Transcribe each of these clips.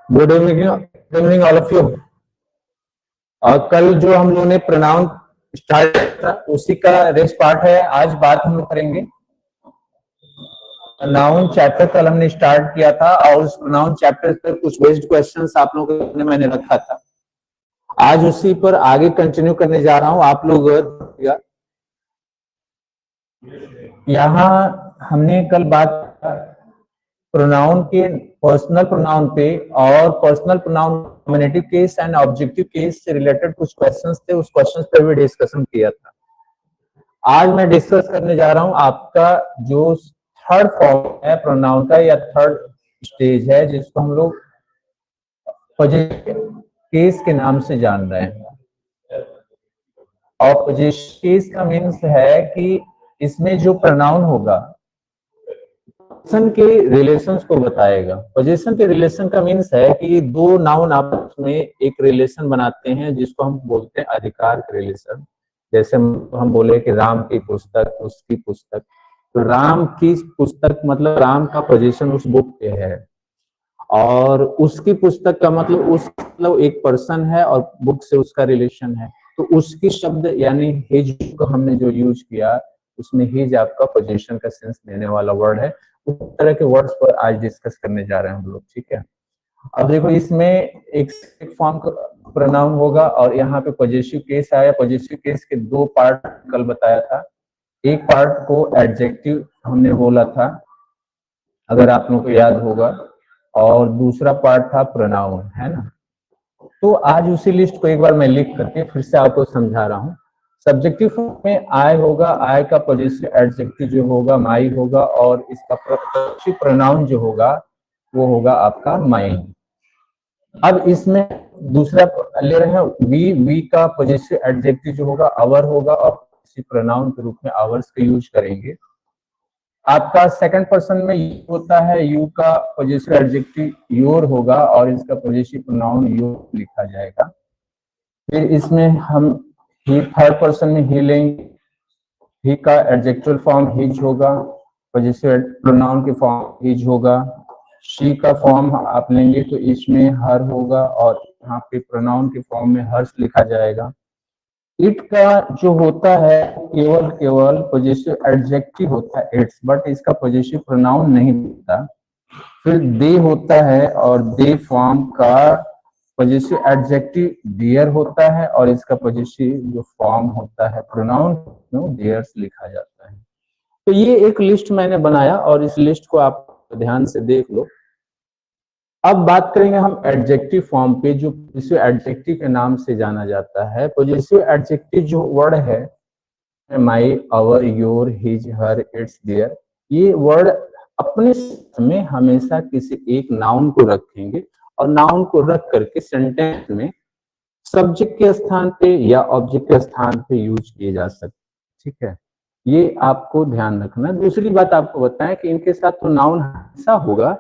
Good evening all of you. और कल जो हम लोगों ने प्रोनाउन स्टार्ट किया उसी का रेस्ट पार्ट है। आज बात हम लोग करेंगे प्रोनाउन चैप्टर। कल हमने स्टार्ट किया था और उस प्रोनाउन चैप्टर पर कुछ बेस्ड क्वेश्चंस आप लोगों के सामने मैंने रखा था। आज उसी पर आगे कंटिन्यू करने जा रहा हूं। आप लोग यहाँ हमने कल बात प्रोनाउन के पर्सनल प्रोनाउन पे और personal pronoun nominative case and objective case से रिलेटेड कुछ क्वेश्चंस थे, उस क्वेश्चंस पे भी डिस्कशन किया था। आज मैं डिस्कस करने जा रहा हूं आपका जो थर्ड फॉर्म है प्रोनाउन का या थर्ड स्टेज है जिसको हम लोग पॉजिटिव केस के नाम से जान रहे हैं। और पॉजिटिव केस का मीन्स है कि इसमें जो प्रोनाउन होगा पोजीशन के रिलेशंस को बताएगा। पोजीशन के रिलेशन का मीन्स है कि दो नाउन आपस में एक रिलेशन बनाते हैं जिसको हम बोलते हैं अधिकार के रिलेशन। जैसे हम बोले कि राम की पुस्तक, उसकी पुस्तक, तो राम की पुस्तक मतलब राम का पोजीशन उस बुक पे है, और उसकी पुस्तक का मतलब उस मतलब एक पर्सन है और बुक से उसका रिलेशन है। तो उसकी शब्द यानी हिज को हमने जो यूज किया उसमें हिज आपका पोजीशन का सेंस देने वाला वर्ड है। उस तरह के वर्ड्स पर आज डिस्कस करने जा रहे हैं हम लोग, ठीक है। अब देखो इसमें एक फॉर्म का प्रोनाउन होगा और यहाँ पे पॉजिटिव केस आया। पॉजिटिव केस के दो पार्ट कल बताया था। एक पार्ट को एडजेक्टिव हमने बोला था, अगर आप लोगों को याद होगा, और दूसरा पार्ट था प्रोनाउन, है ना। तो आज उसी लिस्ट को एक बार मैं लिख करके फिर से आपको समझा रहा हूँ। सब्जेक्टिव में आई होगा, आई का पॉजिटिव एडजेक्टिव जो होगा माई होगा, और इसका पॉजिटिव प्रोनाउन जो होगा वो होगा आपका माइन। अब इसमें दूसरा ले रहे हैं वी का पॉजिटिव एडजेक्टिव जो होगा आवर होगा, और इसी प्रोनाउन के रूप में आवर्स का यूज करेंगे। आपका सेकंड पर्सन में यू होता है, यू का पॉजिटिव एडजेक्टिव योर होगा और इसका पॉजिटिव प्रोनाउन योर लिखा जाएगा। फिर इसमें हम ही थर्ड पर्सन में ही लेंगे, ही का एडजेक्टिव फॉर्म हिज होगा, पॉजिटिव प्रोनाउन के फॉर्म हिज होगा। शी का फॉर्म आप लेंगे तो इसमें हर होगा और यहाँ पे प्रोनाउन के फॉर्म में हर्ष लिखा जाएगा। इट का जो होता है केवल पॉजिटिव एडजेक्टिव होता है इट्स, बट इसका पॉजिटिव प्रोनाउन नहीं होता। फिर दे होता है और दे फॉर्म का पॉजिटिव एडजेक्टिव देयर होता है और इसका पॉजिटिव जो फॉर्म होता है प्रोनाउन में देयर्स लिखा जाता है। तो ये एक लिस्ट मैंने बनाया और इस लिस्ट को आप ध्यान से देख लो। अब बात करेंगे हम एडजेक्टिव फॉर्म पे, जो पॉजिटिव एडजेक्टिव के नाम से जाना जाता है। पॉजिटिव एडजेक्टिव जो वर्ड है my, our, your, his, her, its, their, ये वर्ड अपने में हमेशा किसी एक नाउन को रखेंगे और नाउन को रख करके सेंटेंस में सब्जेक्ट के स्थान पे या ऑब्जेक्ट के स्थान पे यूज किए जा सकते, ठीक है। ये आपको ध्यान रखना। दूसरी बात आपको बताएं कि इनके साथ तो नाउन हमेशा होगा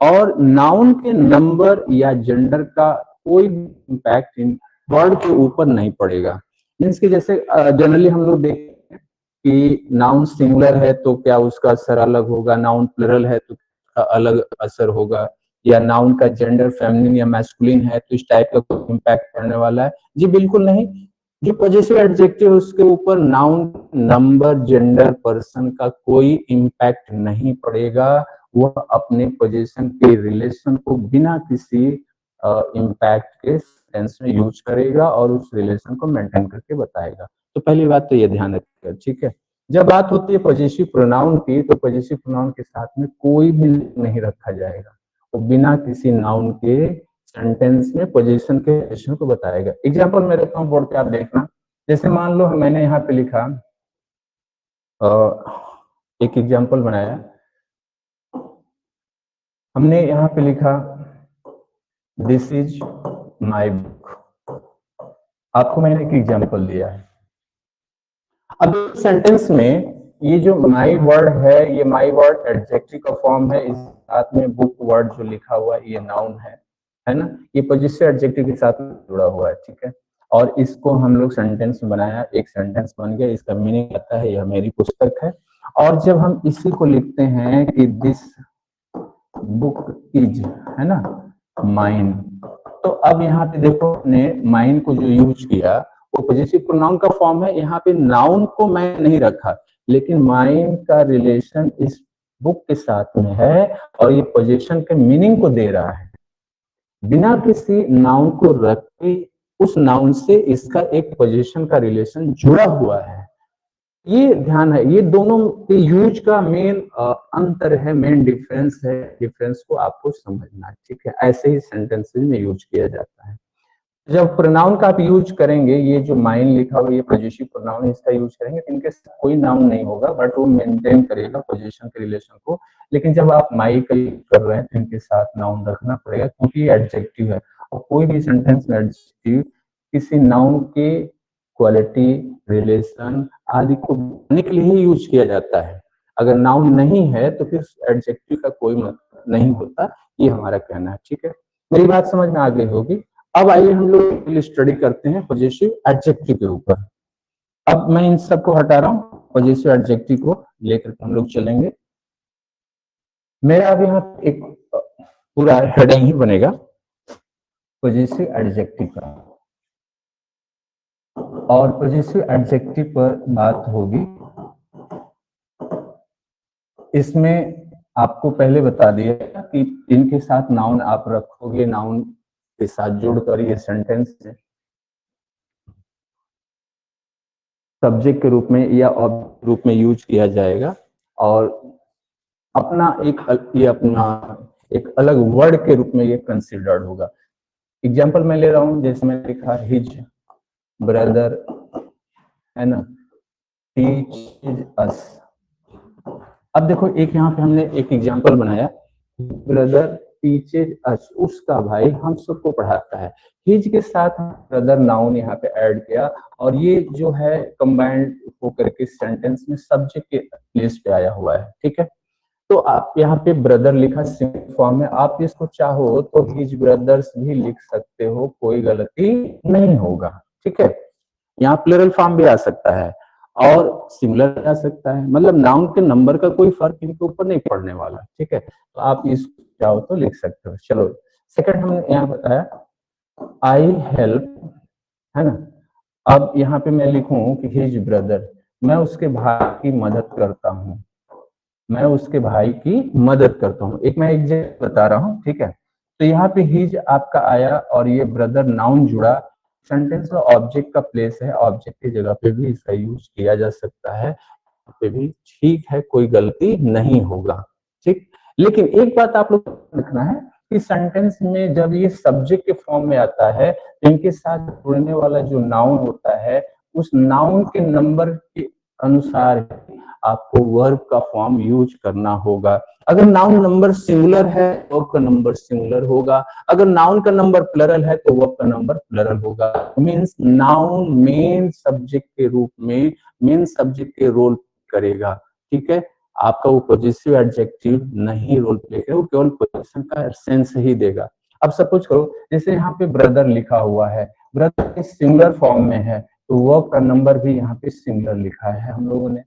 और नाउन के नंबर या जेंडर का कोई इम्पैक्ट इन वर्ड के ऊपर नहीं पड़ेगा। मीन्स कि जैसे जनरली हम लोग देखते हैं कि नाउन सिंगुलर है तो क्या उसका असर अलग होगा, नाउन प्लरल है तो अलग असर होगा, या नाउन का जेंडर फेमिनिन या मैस्कुलिन है तो इस टाइप का कोई इम्पैक्ट पड़ने वाला है। जी बिल्कुल नहीं। जो पॉजिटिव एडजेक्टिव उसके ऊपर नाउन, नंबर, जेंडर, पर्सन का कोई इम्पैक्ट नहीं पड़ेगा। वह अपने पोजीशन के रिलेशन को बिना किसी इम्पैक्ट के सेंस में यूज करेगा और उस रिलेशन को मेंटेन करके बताएगा। तो पहली बात तो ये ध्यान रखिएगा, ठीक है। जब बात होती है पॉजिटिव प्रोनाउन की तो पॉजिटिव प्रोनाउन के साथ में कोई भी नहीं रखा जाएगा, तो बिना किसी नाउन के सेंटेंस में पोजीशन के रिलेशन को बताएगा। एग्जांपल मैं रखता हूँ बोर्ड पे, आप देखना। जैसे मान लो मैंने यहाँ पे लिखा, एक एग्जांपल बनाया, हमने यहाँ पे लिखा दिस इज माई बुक। आपको मैंने एक एग्जांपल दिया है। अब सेंटेंस में ये जो माई वर्ड है, ये माई वर्ड एडजेक्टिव का फॉर्म है, इस साथ में बुक वर्ड जो लिखा हुआ है ये नाउन है ना। ये पॉजिटिव एडजेक्टिव के साथ जुड़ा हुआ है, ठीक है। और इसको हम लोग सेंटेंस में बनाया, एक सेंटेंस बन गया। इसका मीनिंग आता है यह मेरी पुस्तक है। और जब हम इसी को लिखते हैं कि दिस बुक इज, है ना, माइन। तो अब यहाँ पे देखो ने माइन को जो यूज किया वो पॉजिटिव प्रोनाउन का फॉर्म है। यहाँ पे नाउन को मैं नहीं रखा, लेकिन माइन का रिलेशन इस बुक के साथ में है और ये पोजीशन के मीनिंग को दे रहा है बिना किसी नाउन को रखे। उस नाउन से इसका एक पोजीशन का रिलेशन जुड़ा हुआ है। ये ध्यान है, ये दोनों के यूज का मेन अंतर है, मेन डिफरेंस है। डिफरेंस को आपको समझना है, ठीक है। ऐसे ही सेंटेंसेस में यूज किया जाता है। जब प्रोनाउन का आप यूज करेंगे, ये जो माइन लिखा हुआ ये पोजेसिव प्रोनाउन है, इसका यूज करेंगे तो इनके साथ कोई नाउन नहीं होगा, बट वो मेंटेन करेगा पोजीशन के रिलेशन को। लेकिन जब आप माई का यूज कर रहे हैं तो इनके साथ नाउन रखना पड़ेगा, क्योंकि ये एडजेक्टिव है और कोई भी सेंटेंस में एडजेक्टिव किसी नाउन के क्वालिटी, रिलेशन आदि को बताने के लिए ही यूज किया जाता है। अगर नाउन नहीं है तो फिर एडजेक्टिव का कोई मतलब नहीं होता, ये हमारा कहना है, ठीक है। मेरी बात समझ में आ गई होगी। अब आइए हम लोग स्टडी करते हैं पॉजिटिव एडजेक्टिव के ऊपर। अब मैं इन सबको हटा रहा हूँ, पॉजिटिव एडजेक्टिव को लेकर हम लोग चलेंगे। मेरा अब यहाँ एक पूरा हेडिंग ही बनेगा पॉजिटिव एडजेक्टिव का, और पॉजिटिव एडजेक्टिव पर बात होगी। इसमें आपको पहले बता दिया कि इनके साथ नाउन आप रखोगे, नाउन के साथ जोड़कर ये सेंटेंस सब्जेक्ट के रूप में या ऑब्जेक्ट रूप में यूज किया जाएगा, और अपना एक अलग वर्ड के रूप में ये कंसिडर्ड होगा। एग्जाम्पल मैं ले रहा हूं, जैसे मैंने लिखा हिज ब्रदर, है ना, टीच अस। अब देखो एक यहाँ पे हमने एक एग्जाम्पल बनाया, ब्रदर टीचेज अस, उसका भाई हम सबको पढ़ाता है। हिज के साथ ब्रदर नाउन यहाँ पे ऐड किया, और ये जो है कंबाइंड होकर के सेंटेंस में सब्जेक्ट के प्लेस पे आया हुआ है, ठीक है। तो आप यहाँ पे ब्रदर लिखा सिंपल फॉर्म में, आप इसको चाहो तो हिज ब्रदर्स भी लिख सकते हो, कोई गलती नहीं होगा, ठीक है। यहाँ प्लूरल फॉर्म भी आ सकता है और सिंगुलर आ सकता है, मतलब नाउन के नंबर का कोई फर्क इनके ऊपर नहीं पड़ने वाला, ठीक है। तो आप इसको चाहो तो लिख सकते हो। चलो सेकंड हमने यहाँ बताया आई हेल्प, है ना। अब यहाँ पे मैं लिखूं कि हिज ब्रदर, मैं उसके भाई की मदद करता हूँ, मैं उसके भाई की मदद करता हूँ। एक मैं एग्जाम्पल बता रहा हूँ, ठीक है। तो यहाँ पे हिज आपका आया और ये ब्रदर नाउन जुड़ा, सेंटेंस में ऑब्जेक्ट का प्लेस है, ऑब्जेक्ट की जगह पे भी इसका यूज किया जा सकता है, पे भी ठीक है, कोई गलती नहीं होगा, ठीक। लेकिन एक बात आप लोग रखना है कि सेंटेंस में जब ये सब्जेक्ट के फॉर्म में आता है, इनके साथ जुड़ने वाला जो नाउन होता है, उस नाउन के नंबर के अनुसार आपको वर्ब का फॉर्म यूज करना होगा। अगर नाउन नंबर सिंगुलर है वर्ब का नंबर सिंगुलर होगा, अगर नाउन का नंबर प्लरल है तो वर्ब का नंबर प्लरल होगा। मींस नाउन मेन सब्जेक्ट के रूप में, मेन सब्जेक्ट के रोल करेगा, ठीक है। आपका वो पॉजिटिव एडजेक्टिव नहीं रोल प्ले करेगा, वो केवल पोजीशन का सेंस ही देगा। अब सपोज करो जैसे यहाँ पे ब्रदर लिखा हुआ है, ब्रदर सिंगुलर फॉर्म में है तो वर्ब का नंबर भी यहाँ पे सिंगुलर लिखा है हम लोगों ने।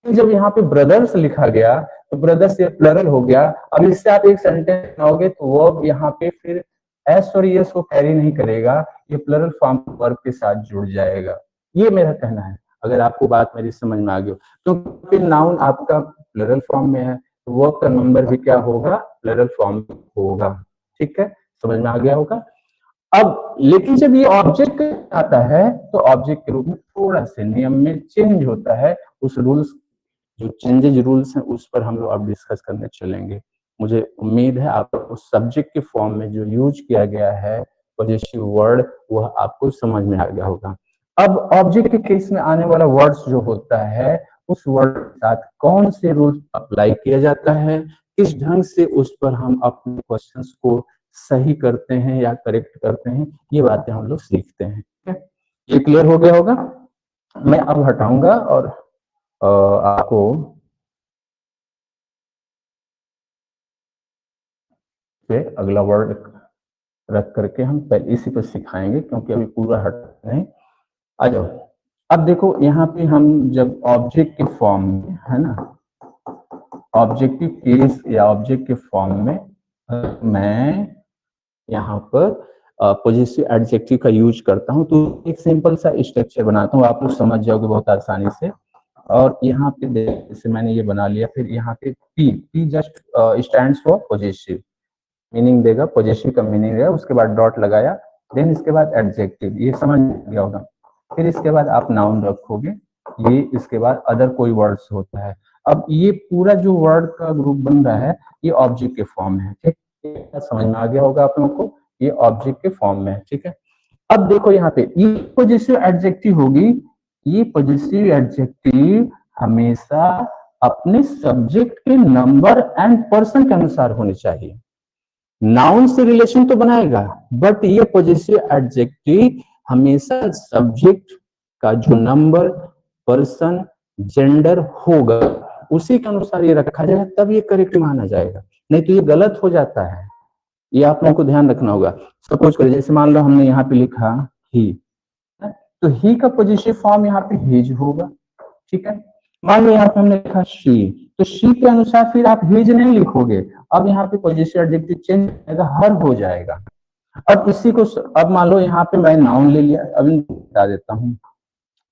जब यहाँ पे ब्रदर्स लिखा गया तो ब्रदर्स ये प्लरल हो गया। अब इससे आप एक सेंटेंस बनाओगे तो वर्ब यहाँ पे फिर एस और यस को कैरी नहीं करेगा, ये प्लरल फॉर्म वर्ब के साथ जुड़ जाएगा। ये मेरा कहना है, अगर आपको बात मेरी समझ में आ गई हो। क्योंकि नाउन आपका प्लरल फॉर्म में है तो वर्ब का नंबर भी क्या होगा, प्लरल फॉर्म होगा, ठीक है। समझ में आ गया होगा। अब लेकिन जब ये ऑब्जेक्ट आता है तो ऑब्जेक्ट के रूप में थोड़ा से नियम में चेंज होता है। उस रूल्स, जो चेंजेज रूल्स हैं उस पर हम लोग अब डिस्कस करने चलेंगे। मुझे उम्मीद है आपको सब्जेक्ट के फॉर्म में जो यूज किया गया है पॉजिटिव वर्ड, वह आपको समझ में आ गया होगा। अब ऑब्जेक्ट के केस में आने वाला वर्ड्स जो होता है, उस वर्ड के साथ कौन से रूल अप्लाई किया जाता है, किस ढंग से उस पर हम अपने क्वेश्चंस को सही करते हैं या करेक्ट करते हैं, ये बातें हम लोग सीखते हैं, ठीक है। ये क्लियर हो गया होगा। मैं अब हटाऊंगा और आपको पे अगला वर्ड रख करके हम पहले इसी पर सिखाएंगे, क्योंकि अभी पूरा हट नहीं। आ जाओ। अब देखो यहाँ पे हम जब ऑब्जेक्ट के फॉर्म में, है ना, ऑब्जेक्टिव केस या ऑब्जेक्ट के फॉर्म में मैं यहाँ पर पॉजिटिव एडजेक्टिव का यूज करता हूँ। तो एक सिंपल सा स्ट्रक्चर बनाता हूँ, आप लोग समझ जाओगे बहुत आसानी से। और यहाँ पे जैसे मैंने ये बना लिया, फिर यहाँ पे P just stands for positive, meaning देगा, पॉजिटिव का मीनिंग है, उसके बाद डॉट लगाया, देन इसके बाद एडजेक्टिव, ये समझ गया होगा। फिर इसके बाद आप नाउन रखोगे, ये इसके बाद अदर कोई वर्ड्स होता है। अब ये पूरा जो वर्ड का ग्रुप बन रहा है ये ऑब्जेक्ट के फॉर्म में है, ठीक है, समझ में आ गया होगा आप लोगों को, ये ऑब्जेक्ट के फॉर्म में है, ठीक है। अब देखो यहाँ पे ये पॉजिटिव एडजेक्टिव होगी, ये पॉजिटिव एडजेक्टिव हमेशा अपने सब्जेक्ट के नंबर एंड पर्सन के अनुसार होनी चाहिए। नाउन से रिलेशन तो बनाएगा, बट ये पॉजिटिव एडजेक्टिव हमेशा सब्जेक्ट का जो नंबर, पर्सन, जेंडर होगा उसी के अनुसार ये रखा जाएगा, तब ये करेक्ट माना जाएगा, नहीं तो ये गलत हो जाता है। ये आप लोगों को ध्यान रखना होगा। सपोज करिए जैसे मान लो हमने यहाँ पे लिखा ही, तो ही का पॉजिटिव फॉर्म यहाँ पे हिज होगा, ठीक है। मान लो यहाँ पे हमने लिखा शी, तो शी के अनुसार फिर आप हिज नहीं लिखोगे, अब यहाँ पे पॉजिटिव एडजेक्टिव चेंज होगा, हर हो जाएगा। अब इसी को, अब मान लो यहाँ पे मैं नाउन ले लिया, अब बता देता हूँ।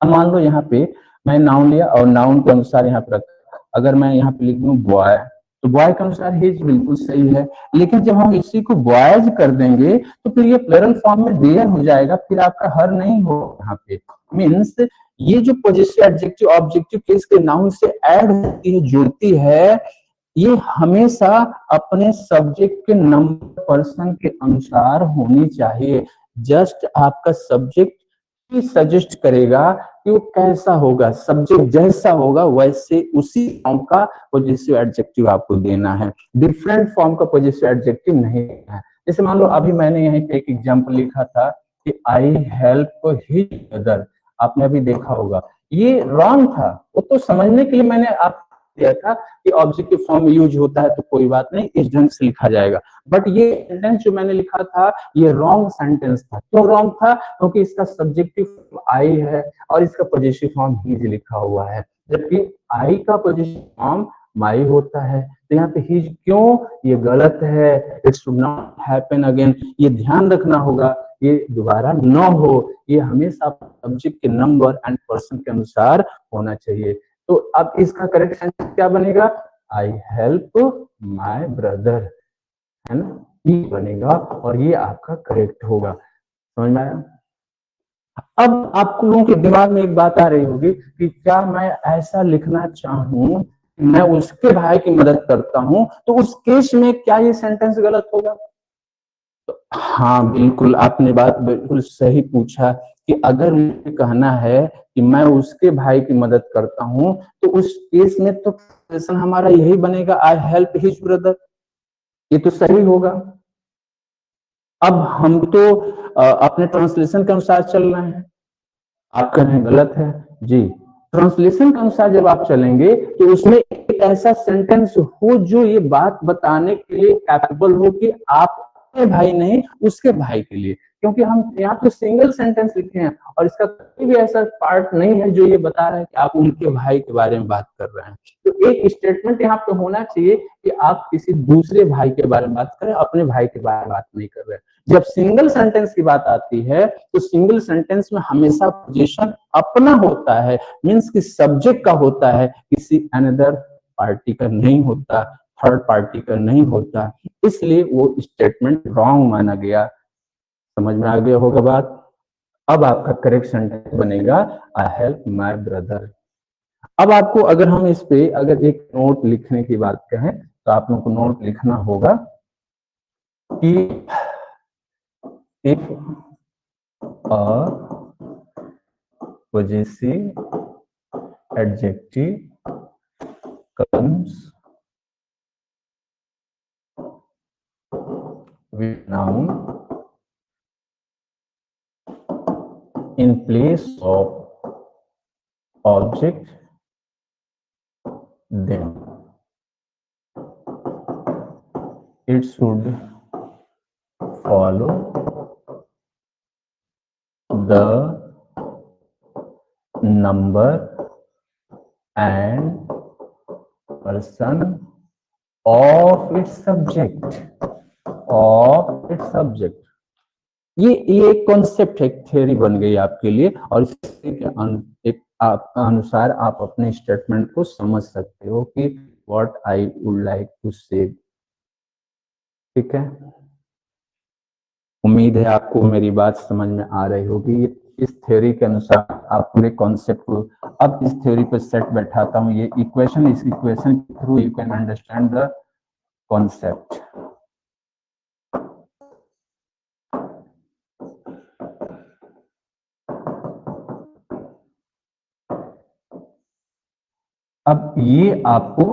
अब मान लो यहाँ पे मैं नाउन लिया और नाउन के अनुसार यहाँ पे रखा, अगर मैं यहाँ पे लिख दूं बॉय, तो बॉय के अनुसार हिज बिल्कुल सही है, लेकिन जब हम इसी को बॉयज कर देंगे तो फिर ये प्लरल फॉर्म में देयर हो जाएगा, फिर आपका हर नहीं हो यहाँ पे। मीन्स ये जो पॉजिटिव एडजेक्टिव ऑब्जेक्टिव केस के नाउन से ऐड होती है, जुड़ती है, ये हमेशा अपने सब्जेक्ट के नंबर, पर्सन के अनुसार होनी चाहिए। जस्ट आपका सब्जेक्ट ही सजेस्ट करेगा कि वो कैसा होगा, सब्जेक्ट जैसा होगा वैसे उसी फॉर्म का पॉजिटिव एडजेक्टिव आपको देना है, डिफरेंट फॉर्म का पॉजिटिव एडजेक्टिव नहीं है। जैसे मान लो अभी मैंने यहीं पे एक एग्जांपल लिखा था कि आई हेल्प हिज ब्रदर, आपने अभी देखा होगा, ये रॉन्ग था, वो तो समझने के लिए मैंने आप दिया था कि ऑब्जेक्टिव फॉर्म यूज होता है तो कोई बात नहीं, इस ढंग से लिखा जाएगा, बट ये सेंटेंस जो मैंने लिखा था ये रॉन्ग सेंटेंस था। क्यों रॉन्ग था? क्योंकि इसका सब्जेक्टिव आई है और इसका पॉजिटिव फॉर्म हिज लिखा हुआ है, जबकि आई का पॉजिटिव फॉर्म माई होता है, तो यहाँ पे हिज क्यों, ये गलत है, it should not happen again, ये ध्यान रखना होगा, ये दोबारा न हो, ये हमेशा सब्जेक्ट के नंबर एंड पर्सन के अनुसार होना चाहिए। तो अब इसका करेक्ट सेंटेंस क्या बनेगा, आई हेल्प माय ब्रदर, है ना, ये बनेगा और ये आपका करेक्ट होगा। समझ में आया? अब आप लोगों के दिमाग में एक बात आ रही होगी कि क्या मैं ऐसा लिखना चाहूं, मैं उसके भाई की मदद करता हूं, तो उस केस में क्या ये सेंटेंस गलत होगा? तो हाँ बिल्कुल, आपने बात बिल्कुल सही पूछा कि अगर मुझे कहना है कि मैं उसके भाई की मदद करता हूं, तो उस केस में तो हमारा यही बनेगा, आई हेल्प हिज ब्रदर, ये तो सही होगा। अब हम तो अपने ट्रांसलेशन के अनुसार चल रहे हैं, आप कह रहे हैं गलत है जी। ट्रांसलेशन के अनुसार जब आप चलेंगे तो उसमें एक ऐसा सेंटेंस हो जो ये बात बताने के लिए कैपेबल हो कि आप अपने भाई नहीं उसके भाई के लिए, क्योंकि हम यहाँ पे सिंगल सेंटेंस लिखे हैं और इसका कोई भी ऐसा पार्ट नहीं है जो ये बता रहा है कि आप उनके भाई के बारे में बात कर रहे हैं। तो एक स्टेटमेंट यहाँ पे होना चाहिए कि आप किसी दूसरे भाई के बारे में बात करें, अपने भाई के बारे में बात नहीं कर रहे हैं। जब सिंगल सेंटेंस की बात आती है तो सिंगल सेंटेंस में हमेशा पोजीशन अपना होता है, मींस कि सब्जेक्ट का होता है, किसी अनदर पार्टी का नहीं होता, थर्ड पार्टी का नहीं होता, इसलिए वो स्टेटमेंट रॉन्ग माना गया। समझ में आ गया होगा बात? अब आपका करेक्ट सेंटेंस बनेगा आई हेल्प माय ब्रदर। अब आपको अगर हम इस पे अगर एक नोट लिखने की बात कहें तो आप लोगों को नोट लिखना होगा कि if a possessive adjective comes with noun in place of object, then it should follow the number and person of its subject, of its subject. ये एक कॉन्सेप्ट है, एक थ्योरी बन गई आपके लिए, और इसके एक अनुसार आप अपने स्टेटमेंट को समझ सकते हो कि what I would like to say. ठीक है, उम्मीद है आपको मेरी बात समझ में आ रही होगी। इस थ्योरी के अनुसार आप पूरे कॉन्सेप्ट को, अब इस थ्योरी पर सेट बैठाता हूँ ये इक्वेशन, इस इक्वेशन के through you can understand the concept. अब ये आपको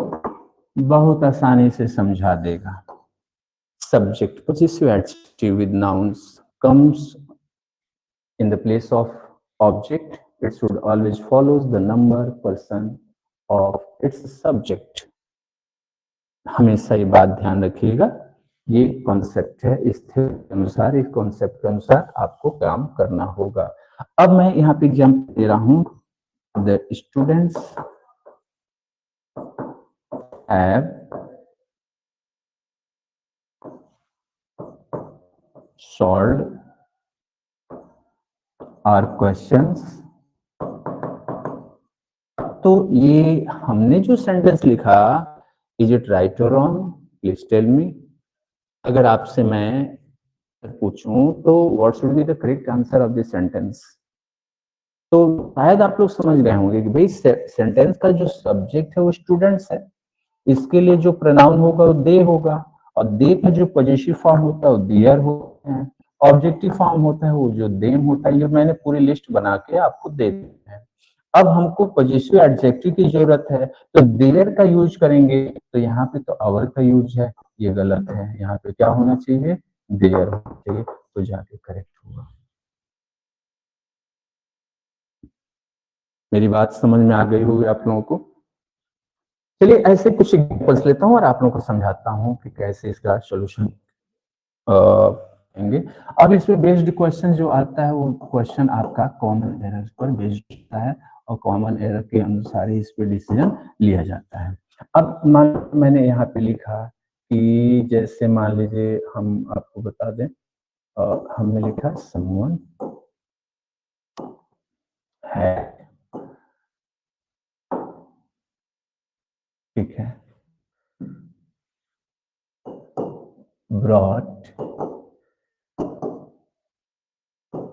बहुत आसानी से समझा देगा। Subject, possessive adjective with nouns comes in the place of object. It should always follows the number person of its subject. हमेशा ये बात ध्यान रखिएगा, ये कॉन्सेप्ट है, इस थ्योरी के अनुसार, इस कॉन्सेप्ट के अनुसार आपको काम करना होगा। अब मैं यहाँ पे एग्जाम्पल दे रहा हूँ, the students have solved our questions। तो ये हमने जो सेंटेंस लिखा, इज इट राइट और रॉन्ग, प्लीज टेल मी। अगर आपसे मैं पूछूं तो what should be the correct answer of this sentence, तो शायद आप लोग समझ गए होंगे कि भाई सेंटेंस का जो सब्जेक्ट है वो स्टूडेंट्स है, इसके लिए जो प्रोनाउन होगा वो दे होगा, और दे का जो पॉजिटिव फॉर्म होता है वो देयर होता है, ऑब्जेक्टिव फॉर्म होता है वो जो देम होता है। ये मैंने पूरी लिस्ट बना के आपको दे दी है। अब हमको पॉजिटिव एडजेक्टिव की जरूरत है, तो देयर का यूज करेंगे, तो यहाँ पे तो अवर का यूज है, ये गलत है, यहाँ पे क्या होना चाहिए, देयर होना चाहिए, तो जाके करेक्ट होगा। मेरी बात समझ में आ गई होगी आप लोगों को। चलिए ऐसे कुछ एग्जांपल्स लेता हूँ और आप लोगों को समझाता हूँ कि कैसे इसका सोल्यूशन देंगे। अब इसमें बेस्ड क्वेश्चन जो आता है वो क्वेश्चन आपका कॉमन एरर पर बेस्ड होता है, और कॉमन एरर के अनुसार ही इस पे डिसीजन लिया जाता है। अब मैंने यहाँ पे लिखा कि जैसे मान लीजिए हम आपको बता दें, हमने लिखा समवन है, ठीक है, brought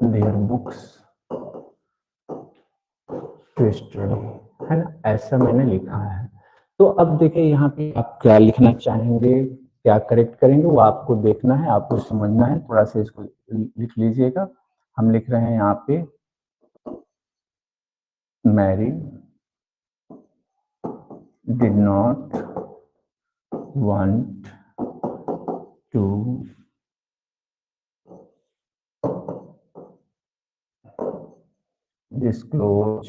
their books to study, है ना, ऐसा मैंने लिखा है। तो अब देखिए यहाँ पे आप क्या लिखना चाहेंगे, क्या करेक्ट करेंगे, वो आपको देखना है, आपको समझना है। थोड़ा सा इसको लिख लीजिएगा। हम लिख रहे हैं यहाँ पे Mary did not want to disclose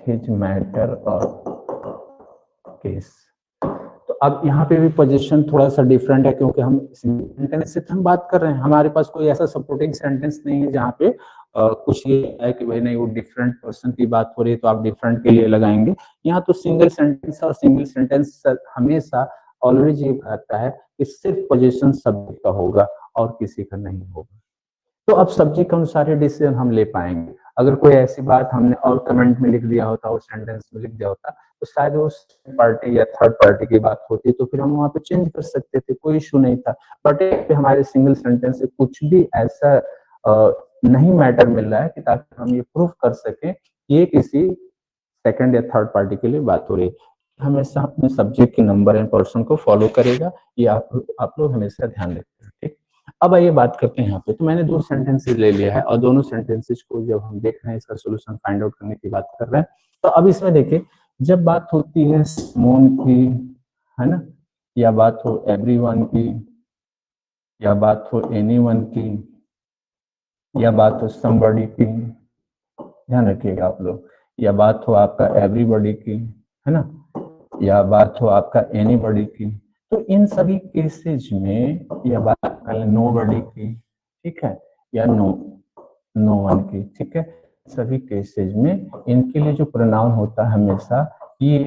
his matter or case। तो अब यहाँ पे भी पोजीशन थोड़ा सा डिफरेंट है, क्योंकि हम सेंटेंस से हम बात कर रहे हैं, हमारे पास कोई ऐसा सपोर्टिंग सेंटेंस नहीं है जहाँ पे कुछ ये है कि भाई नहीं वो डिफरेंट पर्सन की बात हो रही है तो आप डिफरेंट के लिए लगाएंगे। यहाँ तो सिंगल सेंटेंस, और सिंगल सेंटेंस हमेशा ऑलवेज ये कहता है कि सिर्फ पोजीशन सब्जेक्ट का होगा और किसी का नहीं होगा। तो अब सब्जेक्ट के अनुसार डिसीजन हम ले पाएंगे। अगर कोई ऐसी बात हमने और कमेंट में लिख दिया होता और सेंटेंस में लिख दिया होता तो शायद वो पार्टी या थर्ड पार्टी की बात होती, तो फिर हम वहां पे चेंज कर सकते थे, कोई इशू नहीं था। बट हमारे सिंगल सेंटेंस से कुछ भी ऐसा नहीं मैटर मिल रहा है कि ताकि हम ये प्रूव कर सके कि ये किसी सेकंड या थर्ड पार्टी के लिए बात हो रही है। हमेशा अपने सब्जेक्ट के नंबर एंड पर्सन को फॉलो करेगा, ये आप लोग हमेशा ध्यान रखें। ठीक, अब आइए बात करते हैं यहाँ पे। तो मैंने दो सेंटेंसेस ले लिया है और दोनों सेंटेंसेस को जब हम देख रहे हैं, इसका सोल्यूशन फाइंड आउट करने की बात कर रहे हैं, तो अब इसमें देखिए जब बात होती है समवन की, है ना, या बात हो एवरीवन की, या बात हो एनीवन की, या बात हो समबडी की, ध्यान रखिएगा आप लोग, या बात हो आपका एवरीबॉडी की, है ना, या बात हो आपका एनीबॉडी की, तो इन सभी केसेज में, या बात करें नोबडी की, ठीक है, या नो वन की, ठीक है, सभी केसेज में इनके लिए जो प्रोनाउन होता है हमेशा ये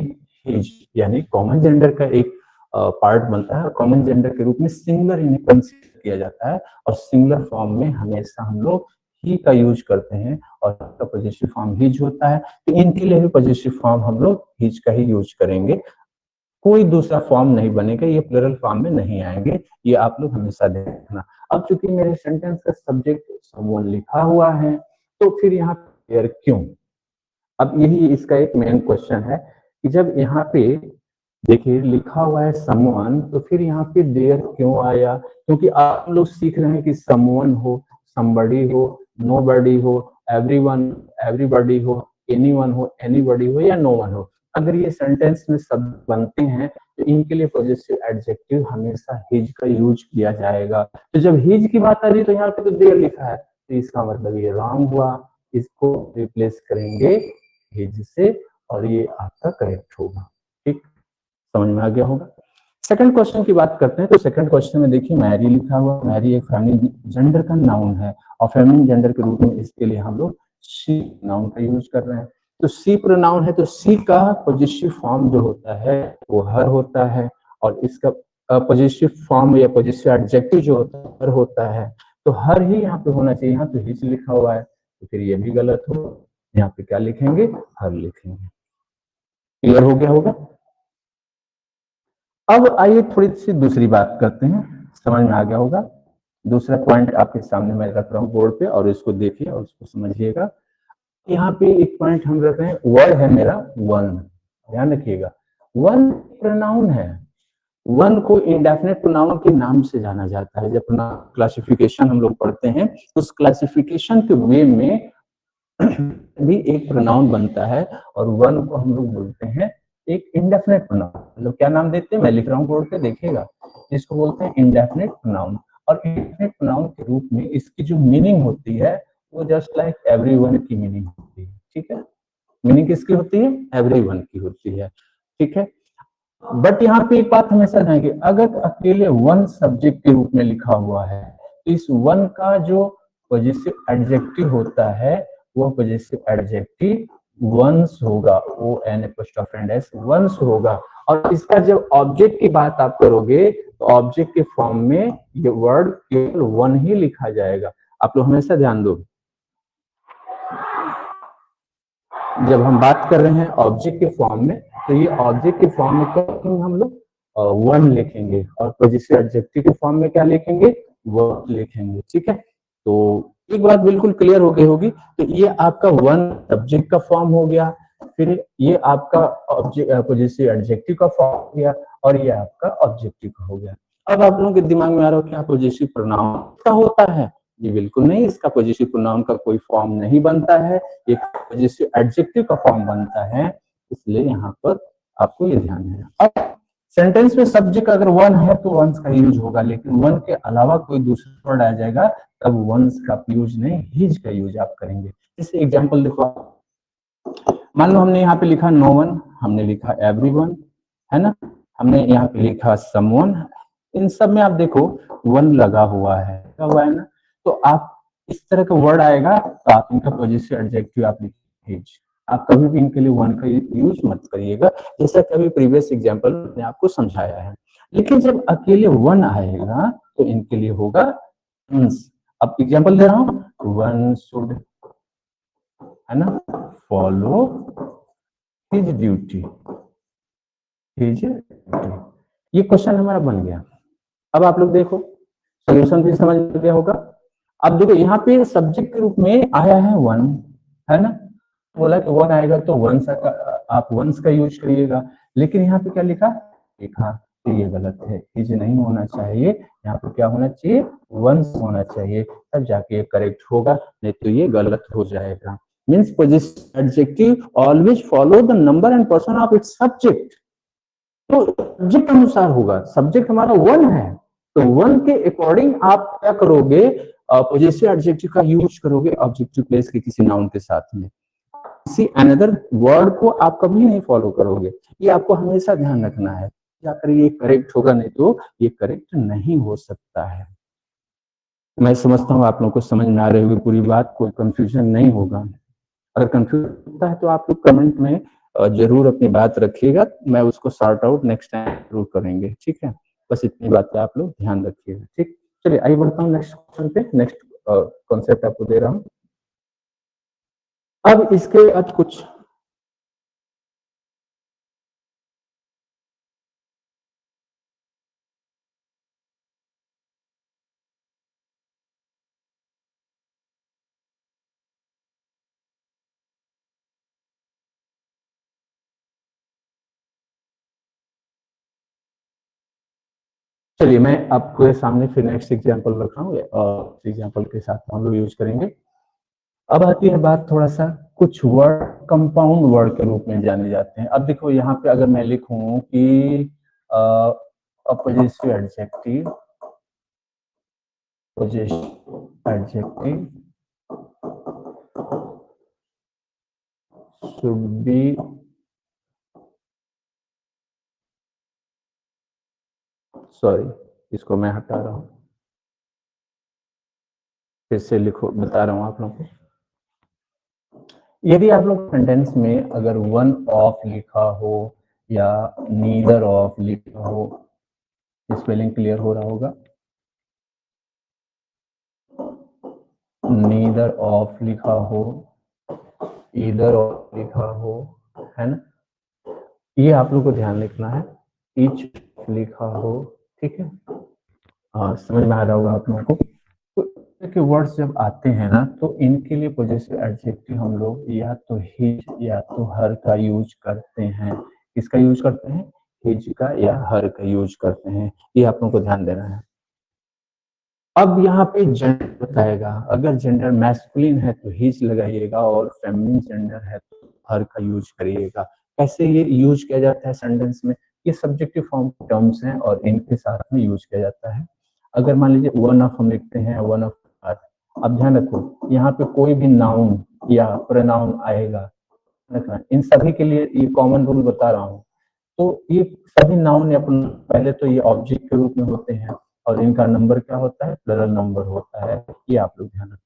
हिज, यानी कॉमन जेंडर का एक पार्ट बनता है और कॉमन जेंडर के रूप में सिंगुलर इन्हें कंसीडर किया जाता है और सिंगुलर फॉर्म में हमेशा हम लोग ही का यूज करते हैं और का पॉजिटिव फॉर्म हिज होता है, तो इनके लिए भी पॉजिटिव फॉर्म हम लोग हिज का ही यूज करेंगे, कोई दूसरा फॉर्म नहीं बनेगा, ये प्लूरल फॉर्म में नहीं आएंगे, ये आप लोग हमेशा देखना। अब चूंकि मेरे सेंटेंस का सब्जेक्ट समवन लिखा हुआ है तो फिर यहाँ देयर क्यों, अब यही इसका एक मेन क्वेश्चन है कि जब यहाँ पे देखिए लिखा हुआ है समवन तो फिर यहाँ पे देयर क्यों आया, क्योंकि आप लोग सीख रहे हैं कि समवन हो, समबडी हो, नोबडी हो, एवरीवन, एवरीबॉडी हो, एनीवन हो, एनीबॉडी हो या नो वन हो, अगर ये सेंटेंस में शब्द बनते हैं तो इनके लिए पॉजिटिव एडजेक्टिव हमेशा हिज का यूज किया जाएगा। तो जब हिज की बात आ रही है तो यहाँ पे तो देयर लिखा है, तो इसका मतलब ये रॉन्ग हुआ, इसको रिप्लेस करेंगे हिज से और ये आपका करेक्ट होगा। ठीक, समझ में आ गया होगा। सेकंड क्वेश्चन की बात करते हैं, तो सेकंड क्वेश्चन में देखिए मैरी लिखा हुआ, मैरी एक फेमिनिन जेंडर का नाउन है और फेमिनिन जेंडर के रूप में इसके लिए हम लोग शी नाउन का यूज कर रहे हैं। तो सी प्रोनाउन है तो सी का पॉजिटिव फॉर्म जो होता है वो हर होता है और इसका पॉजिटिव फॉर्म या पॉजिटिव एडजेक्टिव जो होता है हर होता है, तो हर ही यहाँ पे होना चाहिए, यहाँ तो हिज लिखा हुआ है तो फिर ये भी गलत हो, यहाँ पे क्या लिखेंगे, हर लिखेंगे। क्लियर हो गया होगा। अब आइए थोड़ी सी दूसरी बात करते हैं, समझ में आ गया होगा। दूसरा पॉइंट आपके सामने मैं रख रहा हूँ बोर्ड पे और इसको देखिए और उसको समझिएगा। यहाँ पे एक पॉइंट हम रख रहे हैं, वर्ड है मेरा वन, ध्यान रखिएगा वन प्रोनाउन है, वन को इंडेफिनिट प्रोनाउन के नाम से जाना जाता है। जब क्लासिफिकेशन हम लोग पढ़ते हैं तो उस क्लासिफिकेशन के वे में भी एक प्रोनाउन बनता है और वन को हम लोग बोलते हैं एक इंडेफिनिट प्रोनाउन। मतलब क्या नाम देते हैं, मैं लिख रहा हूँ बोर्ड पे देखिएगा, इसको बोलते हैं इंडेफिनिट प्रोनाउन। और इंडेफिनिट प्रोनाउन के रूप में इसकी जो मीनिंग होती है वो जस्ट लाइक एवरीवन की मीनिंग होती है। ठीक है, मीनिंग किसकी होती है, एवरीवन की होती है। ठीक है, बट यहाँ पे एक बात हमेशा ध्यान कि अगर अकेले वन सब्जेक्ट के रूप में लिखा हुआ है तो इस वन का जो पॉजिटिव एडजेक्टिव होता है वो पॉजिटिव एडजेक्टिव वंस होगा, O N apostrophe S one's होगा। और इसका जब ऑब्जेक्ट की बात आप करोगे तो ऑब्जेक्ट के फॉर्म में ये वर्ड केवल वन ही लिखा जाएगा। आप लोग हमेशा ध्यान दो, जब हम बात कर रहे हैं ऑब्जेक्ट के फॉर्म में तो ये ऑब्जेक्ट के फॉर्म में क्या हम लोग वन लिखेंगे और पॉजिटिव एडजेक्टिव के फॉर्म में क्या लिखेंगे, वर्ड लिखेंगे। ठीक है, तो एक बात बिल्कुल क्लियर हो गई होगी। तो ये आपका वन सब्जेक्ट का फॉर्म हो गया, फिर ये आपका ऑब्जेक्ट पॉजिटिव एडजेक्टिव का फॉर्म हो गया और ये आपका ऑब्जेक्टिव का हो गया। अब आप लोगों के दिमाग में आ रहा हो क्या पॉजिटिव प्रोनाउन का होता है, ये बिल्कुल नहीं, इसका पॉजिटिव प्रोनाउन का कोई फॉर्म नहीं बनता है, ये पॉजिटिव एडजेक्टिव का फॉर्म बनता है, इसलिए यहाँ पर आपको ये ध्यान है। अब सेंटेंस में सब्जेक्ट अगर वन है तो वंस का यूज होगा, लेकिन वन के अलावा कोई दूसरा वर्ड आ जाएगा तब वंस का यूज नहीं, हिज का यूज आप करेंगे। जैसे एग्जांपल देखो, मान लो हमने यहाँ पे लिखा नो वन, हमने लिखा एवरीवन, है ना, हमने यहाँ पे लिखा समवन, इन सब में आप देखो वन लगा हुआ है ना, तो आप इस तरह का वर्ड आएगा तो आप इनका पॉजिटिव एडजेक्टिव आप लिखिए, आप कभी भी इनके लिए वन का यूज मत करिएगा, जैसा कि अभी प्रीवियस एग्जांपल ने आपको समझाया है। लेकिन जब अकेले वन आएगा तो इनके लिए होगा वंस। अब एग्जांपल दे रहा हूँ, वन शुड, है ना, follow his duty, his duty, ये क्वेश्चन हमारा बन गया। अब आप लोग देखो सोल्यूशन भी समझ गया होगा। अब देखो यहाँ पे सब्जेक्ट के रूप में आया है वन, है ना, बोला कि वन आएगा तो वंस आप वंस का यूज करिएगा, लेकिन यहाँ पे क्या लिखा, लिखा तो ये गलत है, हिज नहीं होना चाहिए, यहाँ पे क्या होना चाहिए, वंस होना चाहिए, तब जाके ये करेक्ट होगा, नहीं तो ये गलत हो जाएगा। Means positive adjective always follow the number and person of its subject, तो सब्जेक्ट अनुसार होगा, सब्जेक्ट हमारा वन है तो वन के अकॉर्डिंग आप क्या करोगे, पॉजिटिव एडजेक्टिव का यूज करोगे ऑब्जेक्टिव प्लेस के किसी नाउन के साथ में, किसी अनदर वर्ड को आप कभी नहीं फॉलो करोगे, ये आपको हमेशा ध्यान रखना है, जाकर ये करेक्ट होगा, नहीं तो ये करेक्ट नहीं हो सकता है। मैं समझता हूँ आप लोगों को समझ में आ रही होगी पूरी बात, कोई कंफ्यूजन नहीं होगा। अगर कंफ्यूजन होता है तो आप लोग कमेंट में जरूर अपनी बात रखिएगा, मैं उसको सॉर्ट आउट नेक्स्ट टाइम जरूर करेंगे, ठीक है। बस इतनी बातें आप लोग ध्यान रखिएगा, ठीक। चलिए आइए बढ़ता हूँ नेक्स्ट क्वेश्चन पे। नेक्स्ट कॉन्सेप्ट आपको दे रहा हूँ। अब इसके बाद कुछ चलिए मैं आपके सामने फिर नेक्स्ट एग्जांपल रख रहा हूँ और एग्जांपल के साथ हम लोग यूज करेंगे। अब आती है बात थोड़ा सा कुछ वर्ड कंपाउंड वर्ड के रूप में जाने जाते हैं। अब देखो यहाँ पे अगर मैं लिखूं कि appositive adjective, positive adjective should be sorry इसको मैं हटा रहा हूँ, फिर से लिखो, बता रहा हूँ आप लोगों को। यदि आप लोग सेंटेंस में अगर वन ऑफ लिखा हो या नीदर ऑफ लिखा हो, स्पेलिंग क्लियर हो रहा होगा, नीदर ऑफ लिखा हो, ईदर ऑफ लिखा हो, है ना, ये आप लोग को ध्यान रखना है। ईच लिखा हो, ठीक है, समझ में आ रहा होगा आप लोगों को। तो के वर्ड्स जब आते हैं ना, तो इनके लिए पॉजिटिव एडजेक्टिव हम लोग या तो हिज या तो हर का यूज करते हैं। किसका यूज करते हैं? हिज का या हर का यूज करते हैं, ये आप लोगों को ध्यान देना है। अब यहाँ पे जेंडर बताएगा, अगर जेंडर मैस्कुलिन है तो हिज लगाइएगा और फेमिनिन जेंडर है तो हर का यूज करिएगा। कैसे ये यूज किया जाता है सेंटेंस में? ये सब्जेक्टिव फॉर्म टर्म्स हैं और इनके साथ में यूज किया जाता है। अगर मान लीजिए वन ऑफ हम लिखते हैं, वन ऑफ, अब ध्यान रखो यहाँ पे कोई भी नाउन या प्रोनाउन आएगा, इन सभी के लिए ये कॉमन रूल बता रहा हूँ। तो ये सभी नाउन या पहले तो ये ऑब्जेक्ट के रूप में होते हैं और इनका नंबर क्या होता है? प्लरल नंबर होता है। ये आप लोग ध्यान रखो।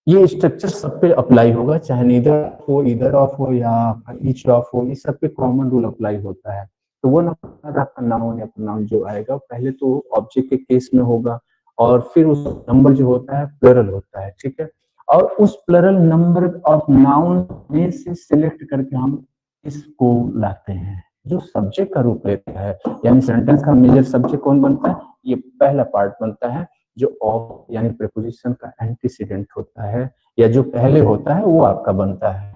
ये स्ट्रक्चर सब पे अप्लाई होगा, चाहे नीदर हो, ईदर ऑफ हो या ईच ऑफ हो, इस सब पे कॉमन रूल अप्लाई होता है। तो वो आपका नाउन या प्रोनाउन जो आएगा पहले तो ऑब्जेक्ट के केस में होगा और फिर उस नंबर जो होता है प्लरल होता है, ठीक है। और उस प्लरल नंबर ऑफ नाउन में से सिलेक्ट करके हम इसको लाते हैं जो सब्जेक्ट का रूप लेता है। यानी सेंटेंस का मेजर सब्जेक्ट कौन बनता है? ये पहला पार्ट बनता है जो ऑफ यानी प्रीपोजिशन का एंटीसीडेंट होता है या जो पहले होता है वो आपका बनता है,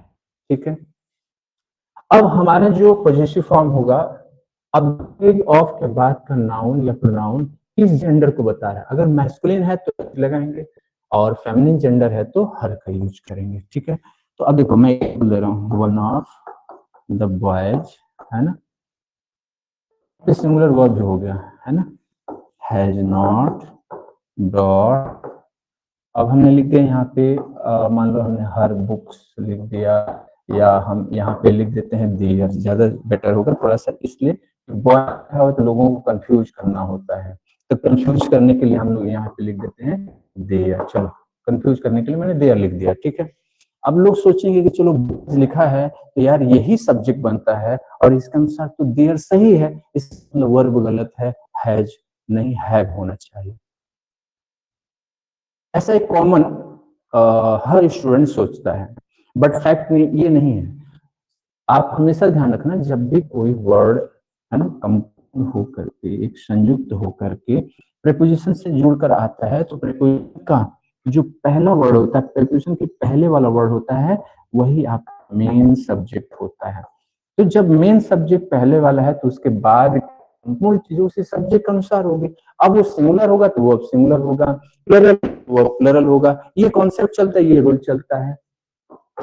ठीक है। अब हमारा जो पॉजिटिव फॉर्म होगा, अब ऑफ के बाद का नाउन या प्रोनाउन किस जेंडर को बता रहा है। अगर मैस्कुलिन है तो लगाएंगे और फेमिनिन जेंडर है तो हर का यूज करेंगे, ठीक है। तो अब देखो मैं बोल दे रहा हूँ, वन ऑफ द बॉयज, है ना, सिंगुलर वर्ब हो गया, है ना, हैज नॉट ब्रॉट। अब हमने लिख दिया यहाँ पे, मान लो हमने हर बुक्स लिख दिया या हम यहाँ पे लिख देते हैं देयर, ज्यादा बेटर होगा थोड़ा सा, इसलिए बॉय हो तो लोगों को कंफ्यूज करना होता है, तो कंफ्यूज करने के लिए हम लोग यहाँ पे लिख देते हैं देयर। चलो कंफ्यूज करने के लिए मैंने देयर लिख दिया, ठीक है। अब लोग सोचेंगे कि चलो लिखा है तो यार यही सब्जेक्ट बनता है और इसके अनुसार तो देयर सही है, इस वर्ब गलत है, हैज नहीं हैव होना चाहिए। ऐसा एक कॉमन हर स्टूडेंट सोचता है, बट फैक्ट ये नहीं है। आप हमेशा ध्यान रखना जब भी कोई वर्ड, है ना, कंपाउंड होकर के, एक संयुक्त होकर के प्रीपोजिशन से जुड़कर आता है तो प्रीपोजिशन का जो पहला वर्ड होता है, प्रीपोजिशन के पहले वाला वर्ड होता है, वही आपका मेन सब्जेक्ट होता है। तो जब मेन सब्जेक्ट पहले वाला है तो उसके बाद मूल चीजों से सब्जेक्ट अनुसार होगी। अब वो सिंगुलर होगा तो वो अब सिंगुलर होगा, प्लरल वो प्लरल होगा। ये कॉन्सेप्ट चलता है, ये रूल चलता है,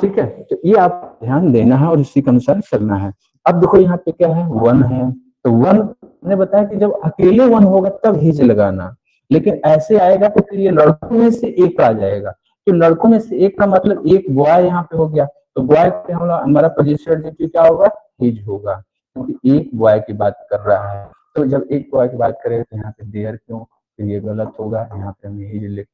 ठीक है। तो ये आप ध्यान देना है और इसी के अनुसार चलना है। अब देखो यहाँ पे क्या है, वन है, तो वन ने बताया कि जब अकेले वन होगा तब हिज लगाना, लेकिन ऐसे आएगा तो फिर ये लड़कों में से एक आ जाएगा। तो लड़कों में से एक का मतलब एक बॉय यहाँ पे हो गया, तो बॉय पे हमारा पोजीशन एडजेक्टिव क्या होगा? हिज होगा, क्योंकि एक बॉय की बात कर रहा है। तो जब एक बॉय की बात करेगा तो यहाँ पे देयर क्यों, फिर ये गलत होगा, यहाँ पे हम हिज लिख।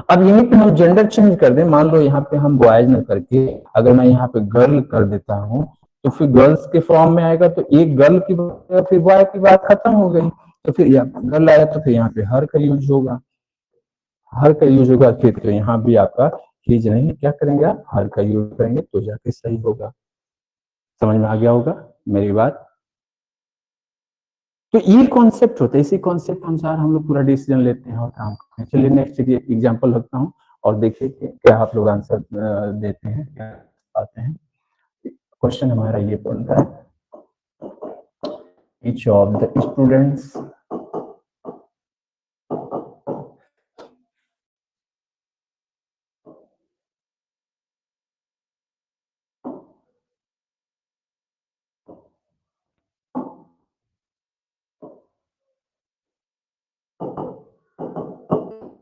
अब यहीं पे हम जेंडर चेंज कर दें, मान लो यहाँ पे हम बॉयज न करके अगर मैं यहाँ पे गर्ल कर देता हूँ तो फिर गर्ल्स के फॉर्म में आएगा, तो एक गर्ल की बात फिर बॉय की बात खत्म हो गई। तो फिर गर्ल आया तो फिर यहाँ पे हर का यूज होगा, हर का यूज होगा, फिर तो यहाँ भी आपका हिज नहीं, क्या करेंगे आप हर का यूज करेंगे तो जाके सही होगा। समझ में आ गया होगा मेरी बात। तो ये कॉन्सेप्ट होता है, इसी कॉन्सेप्ट के अनुसार हम लोग पूरा डिसीजन लेते हैं और काम करते हैं। चलिए नेक्स्ट एग्जांपल रखता हूँ और देखिए क्या आप लोग आंसर देते हैं, क्या पाते हैं। क्वेश्चन हमारा ये बनता है, each of the students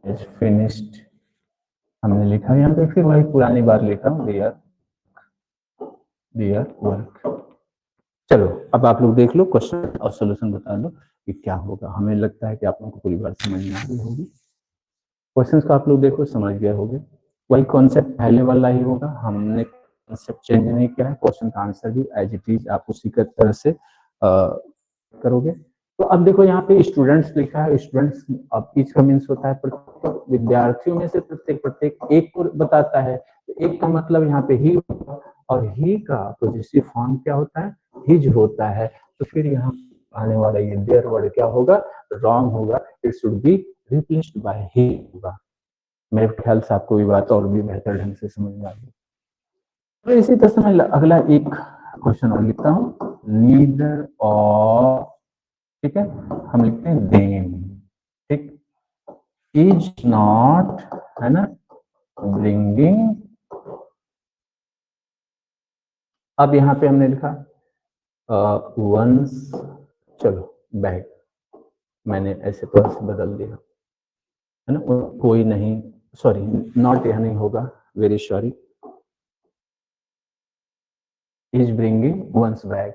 is finished। हमने लिखा यहाँ पे फिर वही पुरानी बात लिखा देयर वर्क। चलो अब आप लोग देख लो क्वेश्चन और सोल्यूशन बता दो कि क्या होगा। हमें लगता है कि आप लोगों को पूरी बात समझ में आ गई होगी। क्वेश्चन को आप लोग देखो समझ गए होंगे, वही कॉन्सेप्ट पहले वाला ही होगा, हमने कॉन्सेप्ट चेंज नहीं किया है। क्वेश्चन का आंसर भी एज इट इज आप उसी के तरह से करोगे। तो अब देखो यहाँ पे स्टूडेंट्स लिखा है, स्टूडेंट्स अब ईच का मीन्स होता है प्रत्येक विद्यार्थियों में से प्रत्येक एक को बताता है। तो एक का मतलब यहाँ पे ही, और ही का पॉजिटिव फॉर्म क्या होता है, हिज होता है। तो फिर यहाँ आने वाला ये देयर वर्ड क्या होगा, रॉन्ग होगा, it should be replaced by he होगा। मेरे ख्याल से आपको ये बात और भी बेहतर ढंग से समझ में आ गई। तो इसी तरह से मैं अगला एक क्वेश्चन और लिखता हूँ, नीदर और, ठीक है, हम लिखते हैं देम, ठीक, इज नॉट, है ना, ब्रिंगिंग। अब यहाँ पे हमने लिखा वंस, चलो बैग, मैंने ऐसे थोड़ा सा बदल दिया, है ना, कोई नहीं, सॉरी नॉट यहाँ नहीं होगा, very sorry, is bringing one's bag.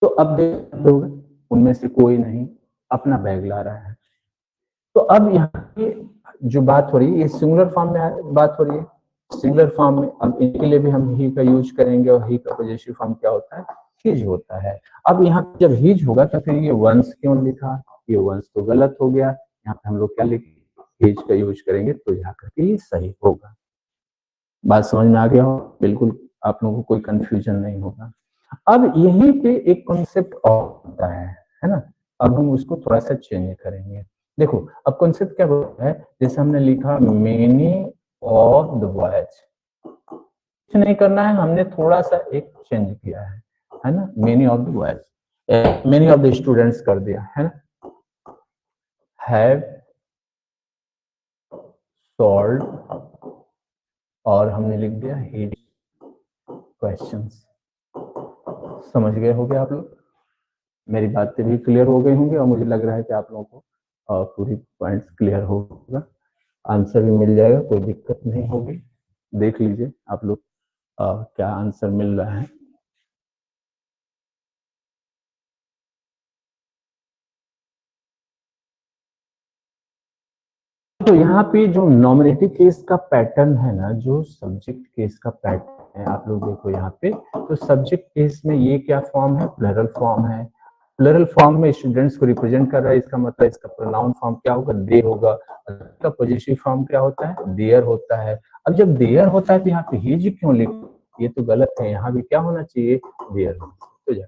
तो अब देख लोग उनमें से कोई नहीं अपना बैग ला रहा है। तो अब यहाँ पे जो बात हो रही है ये सिंगुलर फॉर्म में बात हो रही है, सिंगुलर फॉर्म में अब इनके लिए भी हम ही का यूज करेंगे, और ही का पॉजिटिव फॉर्म क्या होता है, हिज होता है। अब यहाँ जब हिज होगा तो फिर ये वंस क्यों लिखा, ये वंस तो गलत हो गया, यहाँ पे हम लोग क्या लिखेंगे, हिज का यूज करेंगे तो यहाँ करके ये सही होगा। बात समझ में आ गया हो, बिल्कुल आप लोगों को कोई कंफ्यूजन नहीं होगा। अब यहीं पे एक कॉन्सेप्ट और होता है ना, अब हम उसको थोड़ा सा चेंज करेंगे। देखो अब कॉन्सेप्ट क्या होता है, जैसे हमने लिखा मेनी ऑफ द बॉयज, कुछ नहीं करना है, हमने थोड़ा सा एक चेंज किया है ना, many of the boys, many of the students कर दिया है ना, हैव सॉल्व, और हमने लिख दिया हिज क्वेश्चंस। समझ गए होंगे आप लोग, मेरी बातें भी क्लियर हो गई होंगी, और मुझे लग रहा है कि आप लोगों को पूरी पॉइंट्स क्लियर होगा, आंसर भी मिल जाएगा, कोई दिक्कत नहीं होगी। देख लीजिए आप लोग क्या आंसर मिल रहा है। तो यहाँ पे जो नॉमिनेटिव केस का पैटर्न है ना, जो सब्जेक्ट केस का पैटर्न है, आप लोग देखो यहाँ पे, तो सब्जेक्ट केस में ये क्या फॉर्म है, प्लरल फॉर्म है। प्लरल फॉर्म में स्टूडेंट्स को रिप्रेजेंट कर रहा है, इसका मतलब इसका प्रोनाउन फॉर्म क्या होगा, दे होगा। इसका पॉजिटिव फॉर्म क्या होता है, देयर होता है। अब जब देयर होता है तो यहाँ पे हिज क्यों लिखो, ये तो गलत है, यहाँ भी क्या होना चाहिए, देयर होना चाहिए।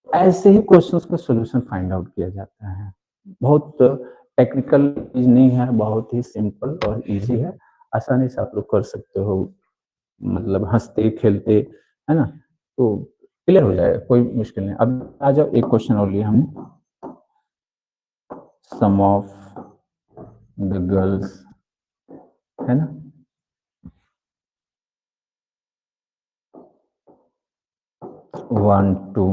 तो ऐसे ही क्वेश्चंस का सॉल्यूशन फाइंड आउट किया जाता है। बहुत टेक्निकल चीज नहीं है, बहुत ही सिंपल और इजी है, आसानी से आप लोग कर सकते हो, मतलब हंसते खेलते, है ना, तो क्लियर हो जाएगा, कोई मुश्किल नहीं। अब आ जाओ एक क्वेश्चन और लिया हमने, सम ऑफ द गर्ल्स, है ना, want to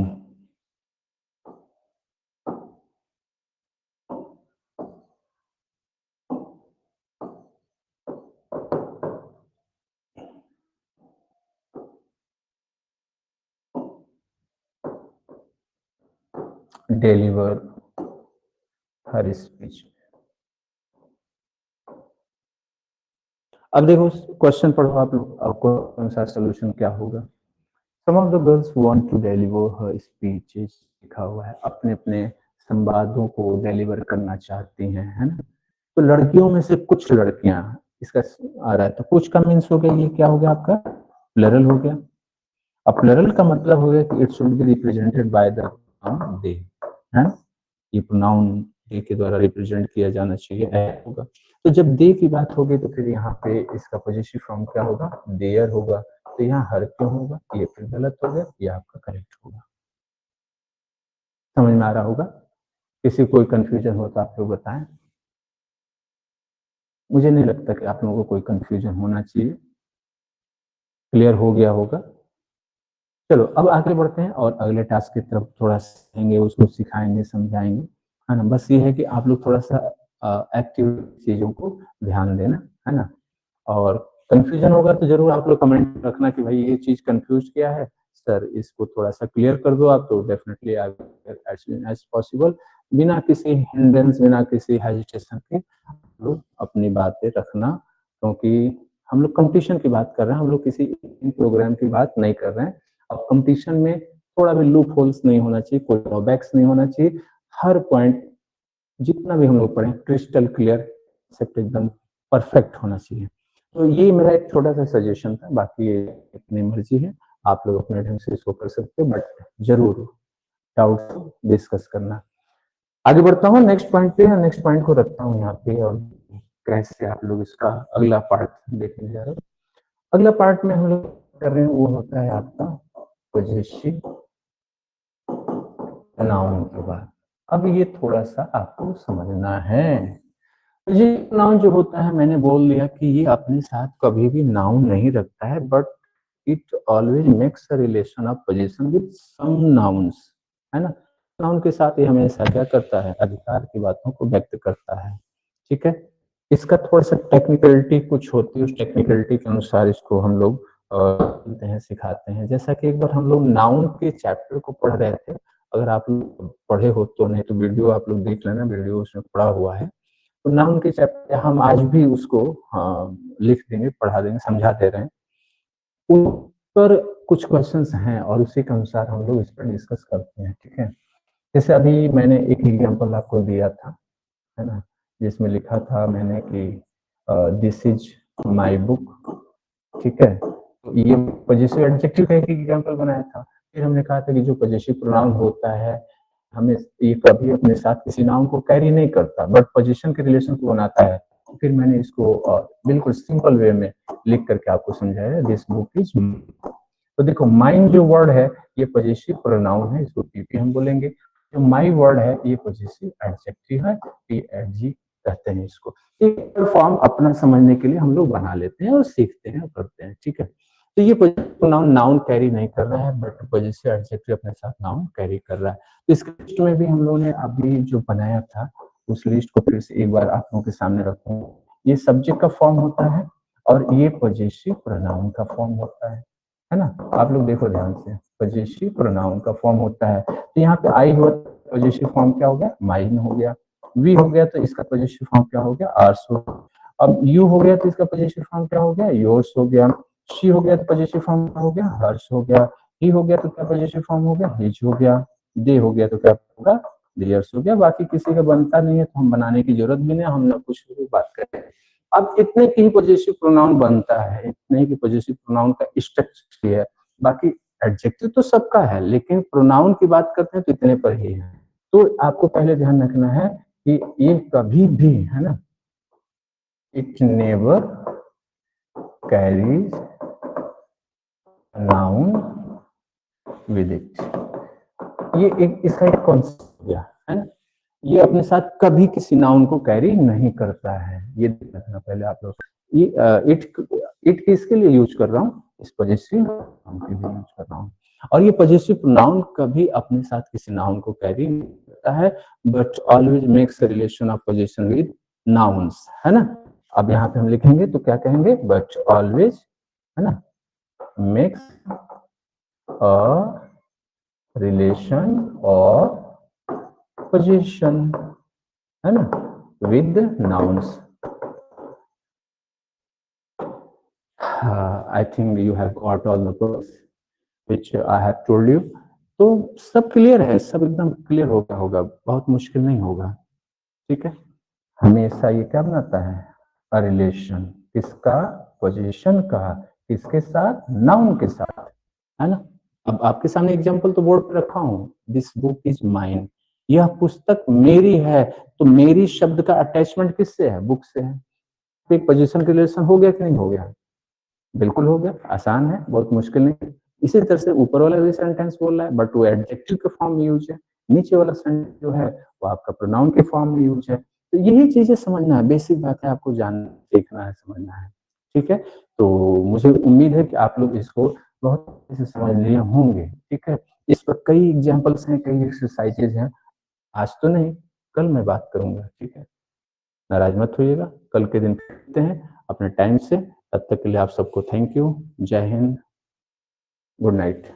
deliver her speech। अब देखो क्वेश्चन पढ़ो आप लोग, आपको अनुसार सोल्यूशन क्या होगा। Some of the girls want to deliver her speeches, लिखा हुआ है, अपने अपने संवादों को डिलीवर करना चाहती हैं, है ना। तो लड़कियों में से कुछ लड़कियां, इसका आ रहा है, तो कुछ का मीन्स हो गया, ये क्या हो गया आपका, प्लरल हो गया। अब प्लरल का मतलब हो गया कि it should be represented by the they, है, ये प्रोनाउन दे के द्वारा रिप्रेजेंट किया जाना चाहिए, ऐसा होगा। तो जब दे की बात होगी तो फिर यहाँ पे इसका पॉजिटिव फॉर्म क्या होगा, देयर होगा। तो यहाँ हर क्यों होगा, ये फिर गलत हो गया, ये आपका करेक्ट होगा। समझ में आ रहा होगा। किसी कोई कंफ्यूजन हो तो आप लोग बताएं। मुझे नहीं लगता कि आप लोगों को कोई कंफ्यूजन होना चाहिए, क्लियर हो गया होगा। चलो अब आगे बढ़ते हैं और अगले टास्क की तरफ थोड़ा सीखेंगे, उसको सिखाएंगे, समझाएंगे, है ना। बस ये है कि आप लोग थोड़ा सा एक्टिव चीजों को ध्यान देना, है ना। और कंफ्यूजन होगा तो जरूर आप लोग कमेंट रखना कि भाई ये चीज कंफ्यूज किया है सर, इसको थोड़ा सा क्लियर कर दो आप, तो definitely as soon as possible, बिना किसी हिंड्रेंस, बिना किसी हेजिटेशन के लोग अपनी बातें रखना, क्योंकि हम लोग कंपटीशन की बात कर रहे हैं, हम लोग किसी प्रोग्राम की बात नहीं कर रहे हैं। अब कंपटीशन में थोड़ा भी लूप होल्स नहीं होना चाहिए, कोई ड्रॉबैक्स नहीं होना चाहिए, हर पॉइंट जितना भी हम लोग पढ़े क्रिस्टल क्लियर, सब एकदम परफेक्ट होना चाहिए। तो ये मेरा एक छोटा सा सजेशन था, बाकी ये अपनी मर्जी है, आप लोग अपने ढंग से इसको कर सकते हो, बट जरूर डाउट डिस्कस करना। आगे बढ़ता हूँ नेक्स्ट पॉइंट पे, नेक्स्ट पॉइंट को रखता हूँ यहाँ पे, और कैसे आप लोग इसका अगला पार्ट देखने जा रहे हो। अगला पार्ट में हम लोग कर रहे हैं वो होता है आपका पॉजिटिव नाउन के बाद। अब ये थोड़ा सा आपको समझना है। ये नाउन जो होता है, मैंने बोल दिया कि ये अपने साथ कभी भी नाउन नहीं रखता है, but it always makes a relation of position with some nouns, है ना। नाउन के साथ ये हमेशा क्या करता है, अधिकार की बातों को व्यक्त करता है, ठीक है। इसका थोड़ा सा टेक्निकलिटी कुछ होती है, उस टेक्निकलिटी के अनुसार इसको हम लोग सिखाते हैं। जैसा कि एक बार हम लोग नाउन के चैप्टर को पढ़ रहे थे, अगर आप लोग पढ़े हो तो, नहीं तो वीडियो आप लोग देख लेना, वीडियो उसमें पढ़ा हुआ है। तो नाउन के चैप्टर हम आज भी उसको लिख देंगे, पढ़ा देंगे, समझा दे रहे हैं। उन पर कुछ क्वेश्चंस हैं और उसी के अनुसार हम लोग इस पर डिस्कस करते हैं, ठीक है। जैसे अभी मैंने एक एग्जांपल आपको दिया था, है ना, जिसमें लिखा था मैंने कि दिस इज माय बुक, ठीक है। तो ये पॉजिटिव एडजेक्टिव का एक एग्जांपल बनाया था। फिर हमने कहा था कि जो पॉजिटिव प्रोनाउन होता है, हमें ये कभी अपने साथ किसी नाउन को कैरी नहीं करता, बट पोजीशन के रिलेशन को बनाता है। फिर मैंने इसको बिल्कुल सिंपल वे में लिख करके आपको समझाया, दिस बुक इज। तो देखो माइन जो वर्ड है ये पॉजिटिव प्रोनाउन है, इसको पीपी हम बोलेंगे। जो माई वर्ड है ये पॉजिटिव एडजेक्टिव है, पीएचजी कहते हैं इसको। एक फॉर्म अपना समझने के लिए हम लोग बना लेते हैं और सीखते हैं और करते हैं, ठीक है। तो ये पॉजिटिव प्रोनाउन नाउन कैरी नहीं कर रहा है, बट पॉजिटिव एडजेक्टिव अपने साथ नाउन कैरी कर रहा है। तो इस लिस्ट में भी हम लोगों ने अभी जो बनाया था उस लिस्ट को फिर से एक बार आप लोगों के सामने रखूंगा। ये सब्जेक्ट का फॉर्म होता है और ये पॉजिटिव प्रोनाउन का फॉर्म होता है ना। आप लोग देखो ध्यान से, पॉजिटिव प्रोनाउन का फॉर्म होता है। तो यहाँ पे आई हुआ पॉजिटिव फॉर्म क्या हो गया, माइन हो गया। वी हो गया तो इसका पॉजिटिव फॉर्म क्या हो गया, आर्स हो गया। अब यू हो गया तो इसका पॉजिटिव फॉर्म क्या हो गया, योर्स हो गया। शी हो गया तो पॉजिटिव फॉर्म क्या हो गया, हर्ष हो गया। ही हो गया तो क्या पॉजिटिव फॉर्म हो गया, हिज हो गया। दे हो गया तो क्या होगा, देयर्स हो गया। बाकी किसी का बनता नहीं है तो हम बनाने की जरूरत भी नहीं, हम ना कुछ बात करें। अब इतने की ही पॉजिटिव प्रोनाउन बनता है, इतने की पॉजिटिव प्रोनाउन का स्ट्रक्चर है। बाकी एडजेक्टिव तो सबका है, लेकिन प्रोनाउन की बात करते हैं तो इतने पर ही है। तो आपको पहले ध्यान रखना है कि ये कभी भी, है ना, it never carries noun with it. ये एक इसका एक कॉन्सेप्ट गया है ना, ये अपने साथ कभी किसी नाउन को कैरी नहीं करता है, ये देखना पहले आप लोग। ये इट किसके लिए यूज कर रहा हूँ, इस पॉजिटिव नाउन के लिए यूज कर रहा हूँ। और ये पॉजिटिव नाउन कभी अपने साथ किसी नाउन को कैरी नहीं करता है, but always makes a relation of position with nouns, है ना। अब यहाँ पे हम लिखेंगे तो क्या कहेंगे, बट ऑलवेज, है ना, मेक्स अ रिलेशन और पोजीशन, है ना, with nouns. I think you have got all the books which I have told you. तो सब क्लियर है, सब एकदम क्लियर हो गया होगा, बहुत मुश्किल नहीं होगा, ठीक है। हमेशा ये क्या बनाता है, अ रिलेशन, किसका, पोजीशन का, किसके साथ, नाउन के साथ, है ना। अब आपके सामने एग्जांपल तो बोर्ड पे रखा हूं, दिस बुक इज माइन, यह पुस्तक मेरी है, तो मेरी शब्द का अटैचमेंट किससे है, बुक से है। तो एक पोजीशन का रिलेशन हो गया कि नहीं हो गया, बिल्कुल हो गया, आसान है, बहुत मुश्किल नहीं। इसी तरह से ऊपर वाला भी सेंटेंस बोल रहा है बट वो एडजेक्टिव के फॉर्म में यूज है, नीचे वाला सेंटेंस जो है वो आपका प्रोनाउन के फॉर्म में यूज है। तो यही चीजें समझना है, बेसिक बात है, आपको जानना सीखना है, समझना है, ठीक है। तो मुझे उम्मीद है कि आप लोग इसको बहुत अच्छे से समझ लिए होंगे, ठीक है। इस पर कई एग्जाम्पल्स हैं, कई एक्सरसाइजेज हैं, आज तो नहीं, कल मैं बात करूंगा, ठीक है। नाराज मत होइएगा, कल के दिन मिलते हैं अपने टाइम से, तब तक के लिए आप सबको थैंक यू, जय हिंद, गुड नाइट।